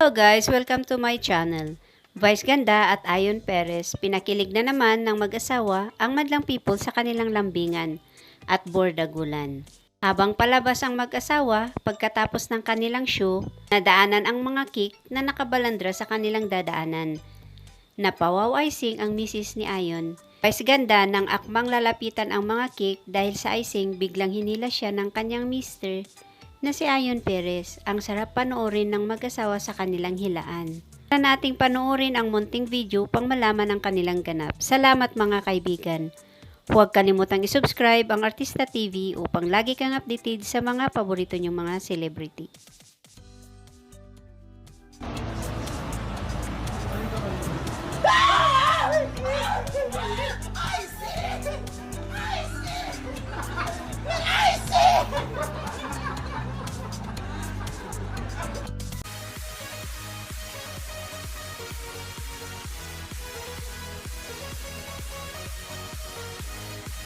Hello guys, welcome to my channel. Vice Ganda at Ayon Perez, pinakilig na naman ng mag-asawa ang madlang people sa kanilang lambingan at bordagulan. Habang palabas ang mag-asawa, pagkatapos ng kanilang show, nadaanan ang mga cake na nakabalandra sa kanilang dadaanan. Napawaw icing ang misis ni Ayon. Vice Ganda nang akmang lalapitan ang mga cake dahil sa icing biglang hinila siya ng kanyang mister na si Ayon Perez. Ang sarap panoorin ng mag-asawa sa kanilang hilaan. Para nating panoorin ang munting video pang malaman ang kanilang ganap. Salamat mga kaibigan. Huwag kalimutang isubscribe ang Artista TV upang lagi kang updated sa mga paborito niyong mga celebrity.